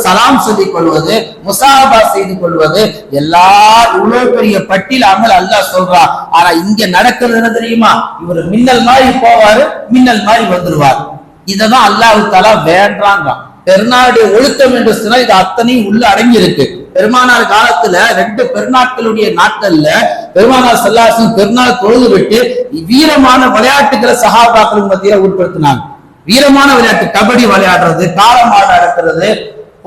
சலாம் சொல்லிக் கொள்வது, முசாபா செய்து கொள்வது, எல்லா இவ்வளவு பெரிய பட்டியல் அமல் அல்லாஹ் சொல்றான். ஆனா இங்க நடக்கிறது என்ன தெரியுமா? இவர் மின்னல் மாதிரி போவாரு, மின்னல் மாதிரி வந்துருவார். இததான் அல்லாஹ் தஆலா வேண்டாங்க. பெருநாளுடைய ஒழுக்கம் என்று சொன்னா இது அத்தனையும் உள்ள அடங்கி இருக்கு. பெருமானார் காலத்துல 2 பெருநாட்களுடைய நாட்கள்ல பெருமானார் ஸல்லல்லாஹு அலைஹி வஸல்லம் பெருநாள் தொழுது விட்டு வீரமான விளையாட்டுகளை சஹாபாக்களுக்கு மத்தியில உட்படுத்தினாங்க. வீரமான விளையாட்டு, கபடி விளையாடுறது, காளமாடு அடக்கிறது,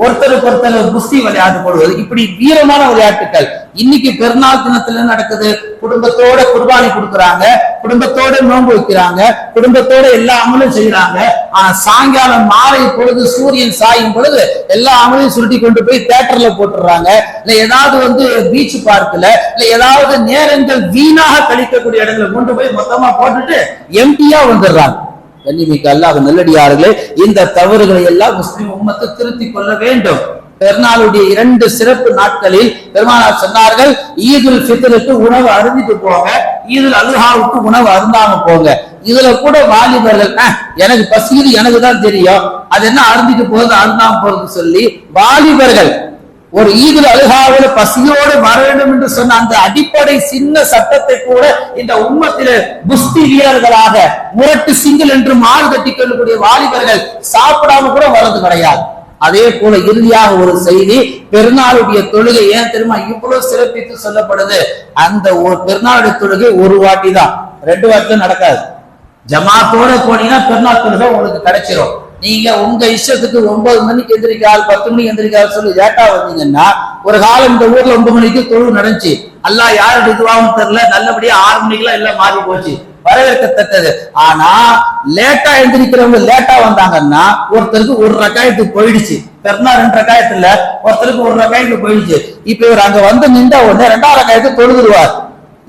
ஒருத்தருக்கு ஒருத்தர் குஸ்தி விளையாட்டு போடுவது, இப்படி வீரமான விளையாட்டுகள் இன்னைக்கு பெருநாள் தினத்துல நடக்குது. குடும்பத்தோட குர்பானி கொடுக்குறாங்க, குடும்பத்தோட நோன்பு வைக்கிறாங்க, குடும்பத்தோட எல்லா அமலும் செய்யறாங்க. ஆனா சாயங்காலம் மாலை பொழுது சூரியன் சாயும் பொழுது எல்லா அமலையும் சுருட்டி கொண்டு போய் தியேட்டர்ல போட்டுறாங்க. இல்ல ஏதாவது பீச் பார்க்கல, இல்ல ஏதாவது நேரங்கள் வீணாக கழிக்கக்கூடிய இடங்களை கொண்டு போய் மொத்தமா போட்டுட்டு எம்டியா வந்துடுறாங்க. கண்ணிமிக்க அல்லாஹ் நல்லடியார்களே, இந்த தவறுகளை எல்லாம் முஸ்லிம் உம்மத்து திருத்திக் கொள்ள வேண்டும். பெருநாளுடைய 2 சிறப்பு நாட்களில் பெருமானார் சொன்னார்கள், ஈதுல் ஃபித்ருக்கு உணவு அருந்திட்டு போங்க, ஈதுல் அல்ஹாவுக்கு உணவு அருந்தாம போங்க. இதுல கூட வாலிபர்கள் எனக்கு பசிக்குது, எனக்கு தான் தெரியும், அது என்ன அருந்திட்டு போறது அருந்தாம போறது சொல்லி வாலிபர்கள் ஒரு ஈதுல் அல்ஹாவில பசியோடு வர வேண்டும் என்று சொன்ன அந்த அடிப்படை சின்ன சட்டத்தை கூட இந்த உம்மத்தில குஸ்தி வீரர்களாக முரட்டு சிங்கிள் என்று மாறு கட்டி கொள்ளக்கூடிய வாலிபர்கள் சாப்பிடாம கூட வர்றது கிடையாது. அதே போல இறுதியாக ஒரு செய்தி, பெருநாளுடைய தொழுகை ஏன் தெரியுமா இவ்வளவு சிறப்பித்து சொல்லப்படுது? அந்த ஒரு பெருநாளுடைய தொழுகை ஒரு வாட்டி தான், 2 வாட்டி நடக்காது. ஜமாத்தோட போனீங்கன்னா பெருநாள் தொழுகை உங்களுக்கு கிடைச்சிரும். நீங்க உங்க இஷ்டத்துக்கு 9 மணிக்கு எந்திரிக்காது, 10 மணிக்கு எந்திரிக்காது சொல்லி லேட்டா வந்தீங்கன்னா, ஒரு காலம் இந்த ஊர்ல 9 மணிக்கு தொழுவு நடந்துச்சு, அல்லாஹ் யாருக்கு இதுவாகும் தெரியல, நல்லபடியா 6 மணிக்கெல்லாம் எல்லாம் மாறி போச்சு, வரவேற்கத்தக்கது. ஆனா லேட்டா எந்திரிக்கிறவங்க லேட்டா வந்தாங்கன்னா ஒருத்தருக்கு 1 ரக்காயத்து போயிடுச்சு. பெருநாள் 2 ரக்காயத்து இல்ல, ஒருத்தருக்கு 1 ரக்காயத்து போயிடுச்சு. இப்ப இவர் அங்க வந்து நின்ற உடனே 2ஆவது ரக்காயத்தை தொழுதுருவார்.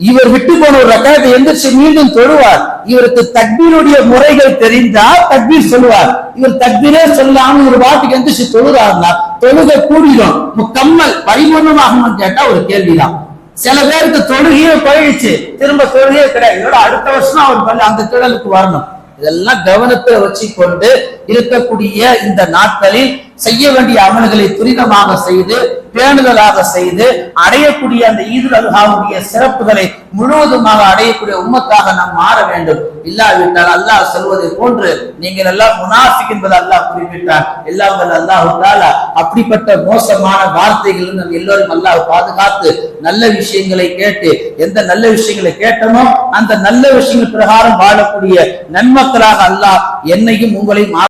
இவர் விட்டு போன 1 ரக்காயத்தை எந்திரிச்சு மீண்டும் தொழுவார். இவருக்கு தக்பீருடைய முறைகள் தெரிந்தால் தக்பீர் சொல்லுவார். இவர் தக்பீரே சொல்லாம ஒரு வாட்டுக்கு எந்திரிச்சு தொழுறாருன்னா தொழுகை கூடிடும், முக்கம்மல் பரிபூர்ணமாகும் கேட்டா ஒரு கேள்விதான். சில பேருக்கு தொழுகையே போயிடுச்சு, திரும்ப தொழுகையே கிடையாது, இதோட அடுத்த வருஷம் அவர் அந்த திடலுக்கு வரணும். இதெல்லாம் கவனத்தை வச்சு கொண்டு இருக்கக்கூடிய இந்த நாட்களில் செய்ய வேண்டிய அமல்களை துரிதமாக செய்து பேணுதலாக செய்து அடையக்கூடிய அந்த ஈதுல் அல்ஹாவுடைய சிறப்புகளை முழுவதுமாக அடையக்கூடிய உம்மத்தாக நாம் மாற வேண்டும். இல்லாவிட்டால் அல்லாஹ் சொல்வதை போன்று நீங்கள் எல்லாம் முனாஃபிக் என்பது அல்லாஹ் குறிப்பிட்டார். எல்லாம் அல்லாஹ் தஆலா அப்படிப்பட்ட மோசமான வார்த்தைகள் நம் எல்லோரும் அல்லாஹ் பாதுகாத்து நல்ல விஷயங்களை கேட்டு எந்த நல்ல விஷயங்களை கேட்டோமோ அந்த நல்ல விஷயங்கள் பிரகாரம் வாழக்கூடிய நன்மக்களாக அல்லாஹ் என்னையும் உங்களையும்